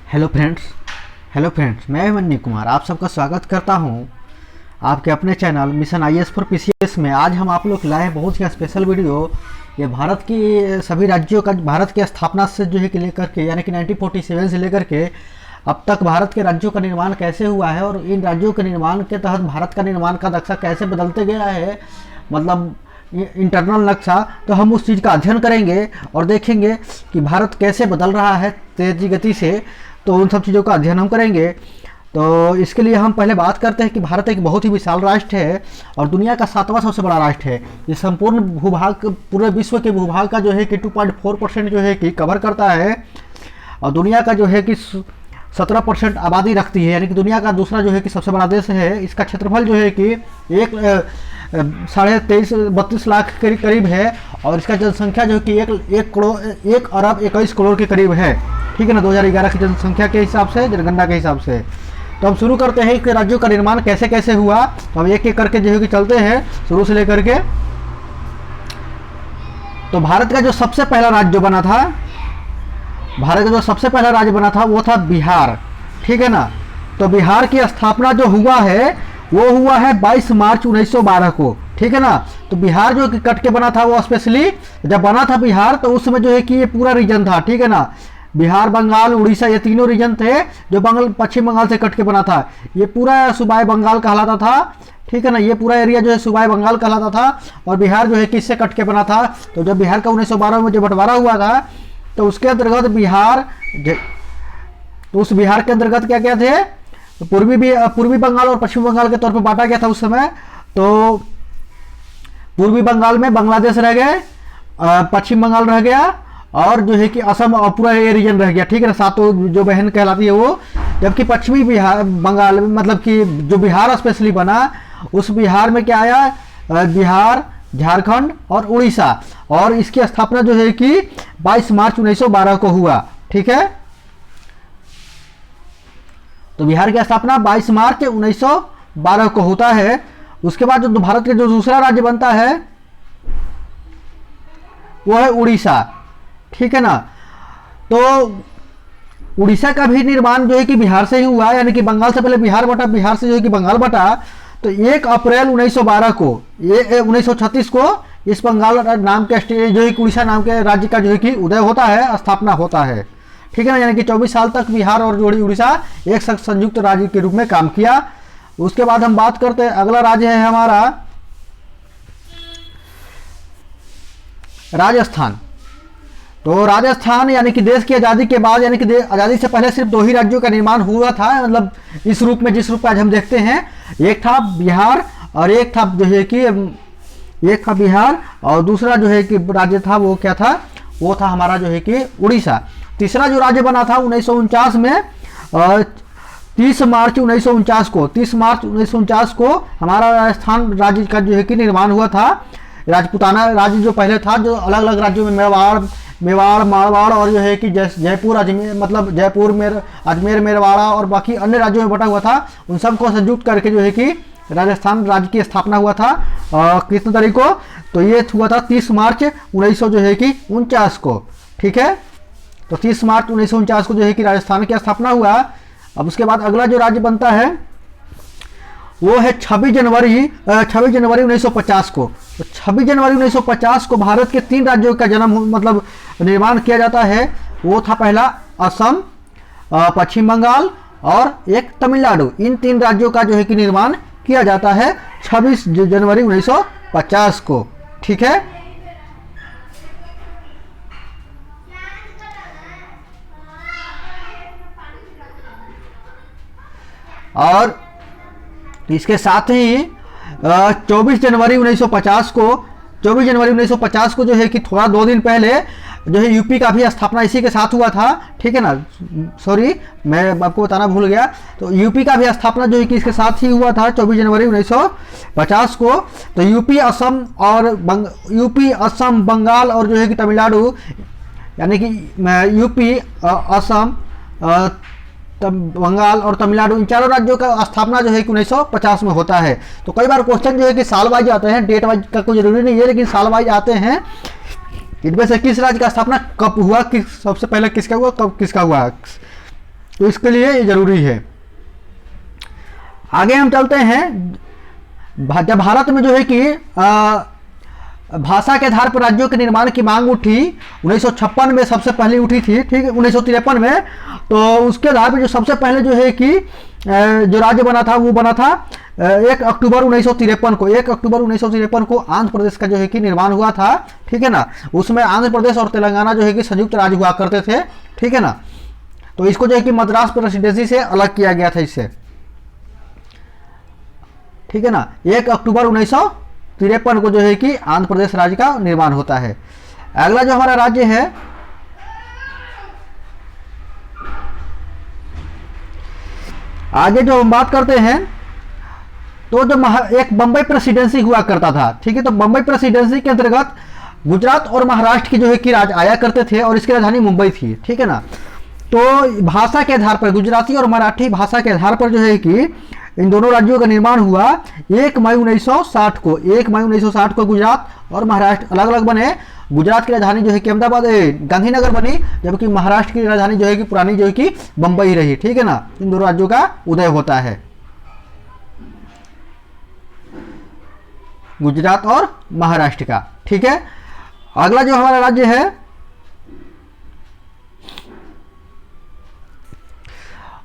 Hello friends, मैं मन्नी कुमार आप सबका स्वागत करता हूं आपके अपने channel mission IAS for PCS में। आज हम आप लोग लाए हैं बहुत ही स्पेशल वीडियो। ये भारत की सभी राज्यों का, भारत की स्थापना से जो है कि लेकर के यानी कि 1947 से लेकर के अब तक भारत के राज्यों का निर्माण कैसे हुआ है और इन राज्यों के निर्माण के तहत भारत का निर्माण का नक्शा कैसे बदलते गया है, मतलब इंटरनल नक्शा। तो हम उस चीज़ का अध्ययन करेंगे और देखेंगे कि भारत कैसे बदल रहा है तेजी गति से। तो उन सब चीज़ों का अध्ययन हम करेंगे। तो इसके लिए हम पहले बात करते हैं कि भारत एक बहुत ही विशाल राष्ट्र है और दुनिया का 7वां सबसे बड़ा राष्ट्र है। ये संपूर्ण भूभाग, पूरे विश्व के भूभाग का जो है कि 2.4% जो है कि कवर करता है और दुनिया का जो है कि 17% आबादी रखती है, यानी कि दुनिया का दूसरा जो है कि सबसे बड़ा देश है। इसका क्षेत्रफल जो है कि 23.32 लाख के करीब है और इसका जनसंख्या जो है कि 1 अरब 21 करोड़ के करीब है। ठीक है ना, 2011 की जनसंख्या के हिसाब से, जनगणना के हिसाब से। तो हम शुरू करते हैं कि राज्यों का निर्माण कैसे कैसे हुआ। तो हम एक एक करके जो है कि चलते हैं शुरू से लेकर के। तो भारत का जो सबसे पहला राज्य बना था, वो था बिहार। ठीक है ना। तो बिहार की स्थापना जो हुआ है वो हुआ है 22 मार्च 1912 को। ठीक है ना। तो बिहार जो कि कट के बना था, वो स्पेशली जब बना था बिहार तो उस समय जो है कि ये पूरा रीजन था। ठीक है ना। बिहार, बंगाल, उड़ीसा, ये तीनों रीजन थे जो पश्चिम बंगाल से कट के बना था। ये पूरा सूबाई बंगाल कहलाता था। ठीक है ना। ये पूरा एरिया जो है सूबाई बंगाल कहलाता था और बिहार जो है कि इससे कट के बना था। तो जब बिहार का 1912 में जो बंटवारा हुआ था तो उसके अंतर्गत उस बिहार के अंतर्गत क्या क्या थे, तो पूर्वी बंगाल और पश्चिम बंगाल के तौर पर बांटा गया था उस समय। तो पूर्वी बंगाल में बांग्लादेश रह गए, पश्चिम बंगाल रह गया और जो है कि असम और पूरा ये रीजन रह गया। ठीक है ना। सातों जो बहन कहलाती है वो। जबकि पश्चिमी बंगाल में, मतलब कि जो बिहार स्पेशली बना, उस बिहार में क्या आया, बिहार, झारखंड और उड़ीसा। और इसकी स्थापना जो है कि 22 मार्च 1912 को हुआ। ठीक है। तो बिहार की स्थापना 22 मार्च 1912 को होता है। उसके बाद जो भारत के जो दूसरा राज्य बनता है वो है उड़ीसा। ठीक है ना। तो उड़ीसा का भी निर्माण जो है कि बिहार से ही हुआ, यानी कि बंगाल से पहले बिहार बटा, बिहार से जो है कि बंगाल बटा। तो 1 अप्रैल 1912 को, 1936 को इस बंगाल नाम के जो है कि उड़ीसा नाम के राज्य का जो है कि उदय होता है, स्थापना होता है। ठीक है ना। यानी कि 24 साल तक बिहार और जोड़ी उड़ीसा एक साथ संयुक्त राज्य के रूप में काम किया। उसके बाद हम बात करते हैं, अगला राज्य है हमारा राजस्थान। तो राजस्थान यानी कि देश की आज़ादी के बाद, यानी कि आज़ादी से पहले सिर्फ 2 ही राज्यों का निर्माण हुआ था, मतलब इस रूप में, जिस रूप में आज हम देखते हैं। एक था बिहार और एक था जो है कि बिहार और दूसरा जो है कि राज्य था वो क्या था, वो था हमारा जो है कि उड़ीसा। तीसरा जो राज्य बना था 1949 में, 30 मार्च 1949 को हमारा राजस्थान राज्य का जो है कि निर्माण हुआ था। राजपूताना राज्य जो पहले था, जो अलग अलग राज्यों में मेवाड़, मारवाड़ और जो है कि जयपुर, अजमेर, मतलब जयपुर में अजमेर, मेरवाड़ा और बाकी अन्य राज्यों में बटा हुआ था, उन सबको संयुक्त करके जो है कि राजस्थान राज्य की स्थापना हुआ था। कितने तारीख को, तो ये हुआ था 30 मार्च 1949 को। ठीक है। तो 30 मार्च 1949 को जो है कि राजस्थान की स्थापना हुआ। अब उसके बाद अगला जो राज्य बनता है वो है 26 जनवरी 1950 को। तो 26 जनवरी 1950 को भारत के 3 राज्यों का मतलब निर्माण किया जाता है। वो था पहला असम, पश्चिम बंगाल और एक तमिलनाडु। इन 3 राज्यों का जो है कि निर्माण किया जाता है 26 जनवरी 1950 को। ठीक है। और इसके साथ ही 24 जनवरी 1950 को जो है कि थोड़ा 2 दिन पहले जो है यूपी का भी स्थापना इसी के साथ हुआ था। ठीक है ना। सॉरी, मैं आपको बताना भूल गया। तो यूपी का भी स्थापना जो है कि इसके साथ ही हुआ था 24 जनवरी 1950 को। तो यूपी, असम, बंगाल और जो है कि तमिलनाडु, यानी कि यूपी, असम, बंगाल और तमिलनाडु, इन चारों राज्यों का स्थापना जो है कि 1950 में होता है। तो कई बार क्वेश्चन जो है कि साल वाइज आते हैं, डेट वाइज का कोई जरूरी नहीं है, लेकिन साल वाइज आते हैं। इनमें से किस राज्य का स्थापना कब हुआ, सबसे पहले किसका हुआ, कब किसका हुआ। तो इसके लिए ये जरूरी है। आगे हम चलते हैं। जब भारत में जो है कि भाषा के आधार पर राज्यों के निर्माण की मांग उठी 1956 में, सबसे पहले उठी थी, ठीक है, 1953 में। तो उसके आधार पर जो सबसे पहले जो है कि जो राज्य बना था वो बना था 1 अक्टूबर 1953 को। 1 अक्टूबर 1953 को आंध्र प्रदेश का जो है कि निर्माण हुआ था, ठीक है ना। उसमें आंध्र प्रदेश और तेलंगाना जो है कि संयुक्त राज्य हुआ करते थे, ठीक है ना। तो इसको जो है कि मद्रास प्रेसिडेंसी से अलग किया गया था इससे, ठीक है ना। 1 अक्टूबर 1953 को जो है कि आंध्र प्रदेश राज्य का निर्माण होता है। अगला जो हमारा राज्य है, आगे जो हम बात करते हैं, तो जो एक बम्बई प्रेसिडेंसी हुआ करता था, ठीक है। तो बम्बई प्रेसिडेंसी के अंतर्गत गुजरात और महाराष्ट्र की जो है कि राज्य आया करते थे और इसकी राजधानी मुंबई थी, ठीक है ना। तो भाषा के आधार पर, गुजराती और मराठी भाषा के आधार पर जो है कि इन दोनों राज्यों का निर्माण हुआ 1 मई 1960 को। 1 मई 1960 को गुजरात और महाराष्ट्र अलग अलग बने। गुजरात की राजधानी जो है कि अहमदाबाद, गांधीनगर बनी, जबकि महाराष्ट्र की राजधानी जो है कि पुरानी जो है कि बंबई रही, ठीक है ना। इन दोनों राज्यों का उदय होता है, गुजरात और महाराष्ट्र का, ठीक है। अगला जो हमारा राज्य है,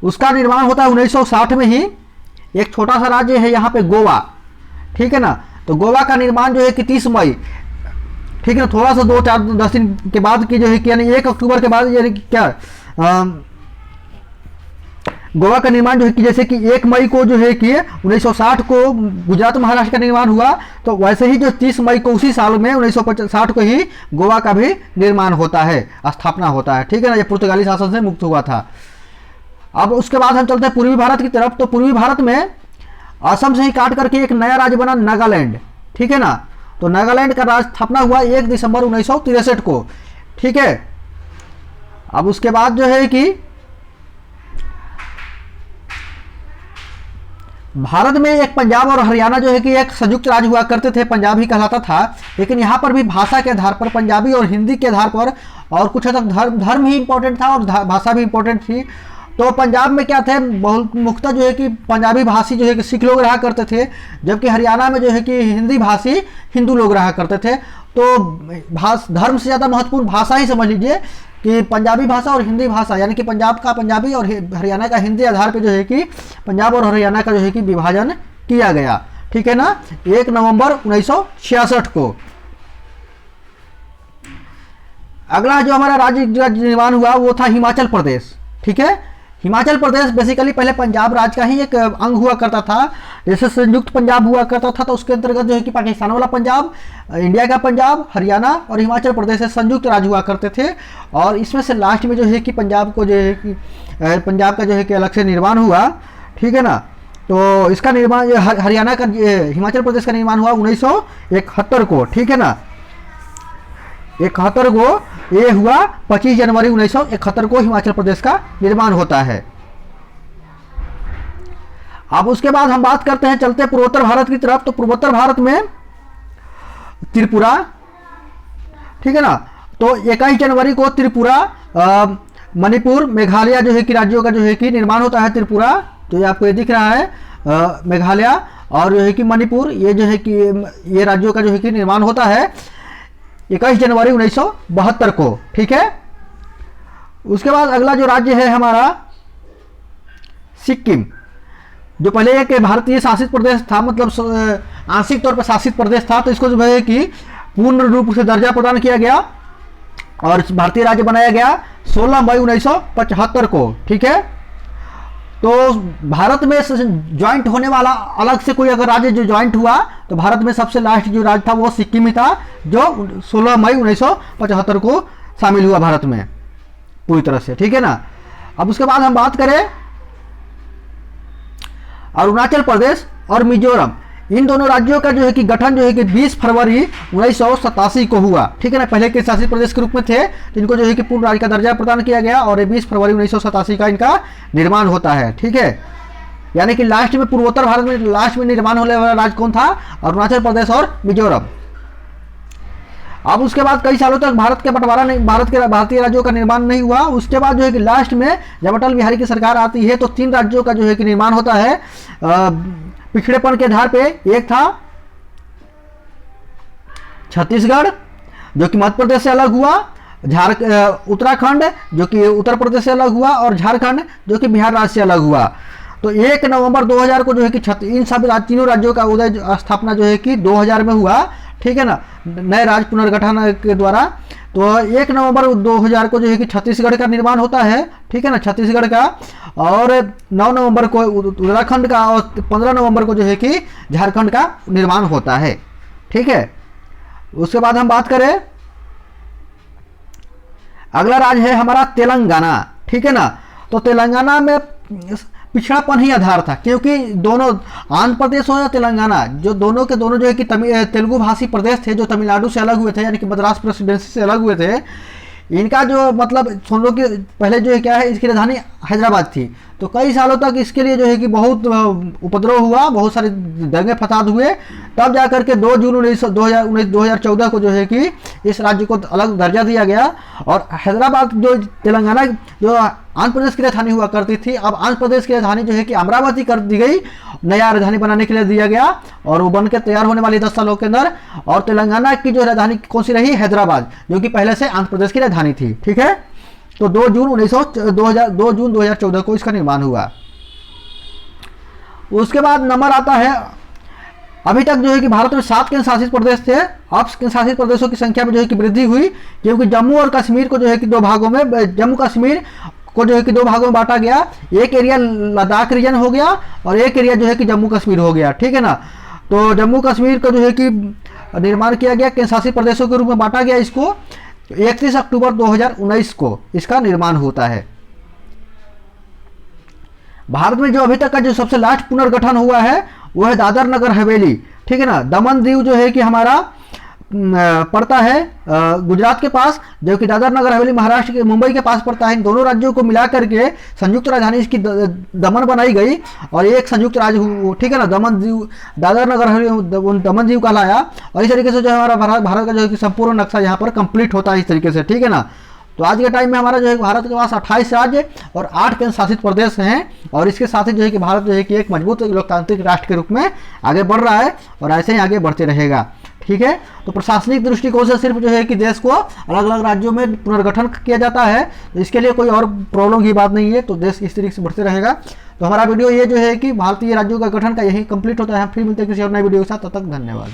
उसका निर्माण होता है 1960 में ही। एक छोटा सा राज्य है यहाँ पे गोवा, ठीक है ना। तो गोवा का निर्माण जो है कि 30 मई, ठीक है, थोड़ा सा 2-4-10 दिन के बाद की जो है कि यानी 1 अक्टूबर के बाद, यानी क्या गोवा का निर्माण जो है कि जैसे कि 1 मई को जो है कि 1960 को गुजरात महाराष्ट्र का निर्माण हुआ, तो वैसे ही जो 30 मई को उसी साल में 1960 को ही गोवा का भी निर्माण होता है, स्थापना होता है, ठीक है ना। ये पुर्तगाली शासन से मुक्त हुआ था। अब उसके बाद हम चलते हैं पूर्वी भारत की तरफ। तो पूर्वी भारत में असम से ही काट करके एक नया राज्य बना, नागालैंड, ठीक है ना। तो नागालैंड का राज्य स्थापना हुआ 1 दिसंबर 1963 को, ठीक है। अब उसके बाद जो है कि भारत में एक पंजाब और हरियाणा जो है कि एक संयुक्त राज्य हुआ करते थे, पंजाब ही कहलाता था। लेकिन यहाँ पर भी भाषा के आधार पर, पंजाबी और हिंदी के आधार पर, और कुछ हद तक धर्म ही इंपॉर्टेंट था और भाषा भी इंपॉर्टेंट थी। तो पंजाब में क्या थे, बहुत मुख्यतः जो है कि पंजाबी भाषी जो है कि सिख लोग रहा करते थे, जबकि हरियाणा में जो है कि हिंदी भाषी हिंदू लोग रहा करते थे। तो धर्म से ज़्यादा महत्वपूर्ण भाषा ही समझ लीजिए कि पंजाबी भाषा और हिंदी भाषा, यानी कि पंजाब का पंजाबी और हरियाणा का हिंदी आधार पर जो है कि पंजाब और हरियाणा का जो है कि विभाजन किया गया, ठीक है ना, 1 नवंबर 1966 को। अगला जो हमारा राज्य निर्माण हुआ वो था हिमाचल प्रदेश, ठीक है। हिमाचल प्रदेश बेसिकली पहले पंजाब राज्य का ही एक अंग हुआ करता था। जैसे संयुक्त पंजाब हुआ करता था, तो उसके अंतर्गत जो है कि पाकिस्तान वाला पंजाब, इंडिया का पंजाब, हरियाणा और हिमाचल प्रदेश से संयुक्त राज्य हुआ करते थे। और इसमें से लास्ट में जो है कि पंजाब को जो है कि पंजाब का जो है कि अलग से निर्माण हुआ, ठीक है ना। तो इसका निर्माण हरियाणा का, हिमाचल प्रदेश का निर्माण हुआ 1971 को, ठीक है ना। 71 को ये हुआ, 25 जनवरी 1971 को हिमाचल प्रदेश का निर्माण होता है। अब उसके बाद हम बात करते हैं, चलते पूर्वोत्तर भारत की तरफ। तो पूर्वोत्तर भारत में त्रिपुरा, ठीक है ना। तो 21 जनवरी को त्रिपुरा, मणिपुर, मेघालय जो है कि राज्यों का जो है कि निर्माण होता है। त्रिपुरा तो ये आपको ये दिख रहा है, मेघालय और जो है कि मणिपुर, ये जो है कि ये राज्यों का जो है कि निर्माण होता है 21 जनवरी 1972 को, ठीक है। उसके बाद अगला जो राज्य है हमारा सिक्किम, जो पहले एक भारतीय शासित प्रदेश था, मतलब आंशिक तौर पर शासित प्रदेश था। तो इसको जो है कि पूर्ण रूप से दर्जा प्रदान किया गया और भारतीय राज्य बनाया गया 16 मई 1975 को, ठीक है। तो भारत में ज्वाइंट होने वाला अलग से कोई अगर राज्य जो ज्वाइंट हुआ, तो भारत में सबसे लास्ट जो राज्य था वो सिक्किम ही था, जो 16 मई 1975 को शामिल हुआ भारत में पूरी तरह से, ठीक है ना। अब उसके बाद हम बात करें अरुणाचल प्रदेश और मिजोरम, इन दोनों राज्यों का जो है कि गठन जो है कि 20 फरवरी 1987 को हुआ, ठीक है ना। पहले के शासित प्रदेश के रूप में थे, तो इनको जो है कि पूर्ण राज्य का दर्जा प्रदान किया गया और 20 फरवरी 1987 का इनका निर्माण होता है, ठीक है। यानी कि लास्ट में पूर्वोत्तर भारत में लास्ट में निर्माण होने वाला राज्य कौन था, अरुणाचल प्रदेश और मिजोरम। अब उसके बाद कई सालों तक भारत के बंटवारा नहीं, भारतीय राज्यों का निर्माण नहीं हुआ। उसके बाद जो है कि लास्ट में जब अटल बिहारी की सरकार आती है तो 3 राज्यों का जो है कि निर्माण होता है पिछड़ेपन के आधार पे। एक था छत्तीसगढ़ जो कि मध्य प्रदेश से अलग हुआ, उत्तराखंड जो कि उत्तर प्रदेश से अलग हुआ, और झारखंड जो कि बिहार राज्य से अलग हुआ। तो 1 नवंबर 2000 को जो है कि इन सब तीनों राज्यों का उदय स्थापना जो है कि 2000 में हुआ, ठीक है ना, नए राज्य पुनर्गठन के द्वारा। तो 1 नवंबर 2000 को जो है कि छत्तीसगढ़ का निर्माण होता है, ठीक है ना, छत्तीसगढ़ का, और 9 नवंबर को उत्तराखंड का, और 15 नवंबर को जो है कि झारखंड का निर्माण होता है, ठीक है। उसके बाद हम बात करें, अगला राज्य है हमारा तेलंगाना, ठीक है ना। तो तेलंगाना में पिछड़ापन ही आधार था, क्योंकि दोनों आंध्र प्रदेश हो या तेलंगाना, जो दोनों के दोनों जो है कि तेलुगु भाषी प्रदेश थे जो तमिलनाडु से अलग हुए थे, यानी कि मद्रास प्रेसिडेंसी से अलग हुए थे। इनका जो मतलब सुन लो कि पहले जो है क्या है, इसकी राजधानी हैदराबाद थी। तो कई सालों तक इसके लिए जो है कि बहुत उपद्रव हुआ, बहुत सारे दंगे फसाद हुए। तब जाकर के 2 जून 2014 को जो है कि इस राज्य को अलग दर्जा दिया गया, और हैदराबाद जो तेलंगाना जो आंध्र प्रदेश की राजधानी हुआ करती थी, अब आंध्र प्रदेश की राजधानी जो है कि अमरावती कर दी गई, नया राजधानी बनाने के लिए दिया गया, और वो बन के तैयार होने वाली 10 सालों के अंदर। और तेलंगाना की जो राजधानी कौन सी रही, हैदराबाद, जो कि पहले से आंध्र प्रदेश की राजधानी थी, ठीक है। तो 2 जून 2014 को इसका निर्माण हुआ। उसके बाद नंबर आता है, अभी तक जो है कि भारत में 7 केंद्र शासित प्रदेश थे। अब केंद्र शासित प्रदेशों की संख्या में जो है कि वृद्धि हुई, क्योंकि जम्मू और कश्मीर को जो है कि 2 भागों में, जम्मू कश्मीर को जो है कि 2 भागों में बांटा गया। एक एरिया लद्दाख रीजन हो गया, और एक एरिया जो है कि जम्मू कश्मीर हो गया, ठीक है ना। तो जम्मू कश्मीर को जो है कि निर्माण किया गया, केंद्र शासित प्रदेशों के रूप में बांटा गया इसको। 31 अक्टूबर 2019 को इसका निर्माण होता है। भारत में जो अभी तक का जो सबसे लास्ट पुनर्गठन हुआ है वो है दादर नगर हवेली, ठीक है ना। दमन दीव जो है कि हमारा पड़ता है गुजरात के पास, जो कि दादर नगर हवेली महाराष्ट्र के मुंबई के पास पड़ता है। इन दोनों राज्यों को मिला करके संयुक्त राजधानी इसकी दमन बनाई गई, और एक संयुक्त राज्य, ठीक है ना, दमन दीव, दादर नगर हवेली दमन दीव कहलाया। और इस तरीके से जो है हमारा भारत का जो है कि संपूर्ण नक्शा यहाँ पर कंप्लीट होता है इस तरीके से, ठीक है ना। तो आज के टाइम में हमारा जो है भारत के पास 28 राज्य और 8 केंद्र शासित प्रदेश हैं, और इसके साथ ही जो है कि भारत जो है कि एक मजबूत लोकतांत्रिक राष्ट्र के रूप में आगे बढ़ रहा है, और ऐसे ही आगे बढ़ते रहेगा, ठीक है। तो प्रशासनिक दृष्टिकोण से सिर्फ जो है कि देश को अलग अलग राज्यों में पुनर्गठन किया जाता है, तो इसके लिए कोई और प्रॉब्लम की बात नहीं है। तो देश इस तरीके से बढ़ते रहेगा। तो हमारा वीडियो ये जो है कि भारतीय राज्यों का गठन का यही कंप्लीट होता है। हम फिर मिलते हैं किसी और नई वीडियो के साथ, तब तक धन्यवाद।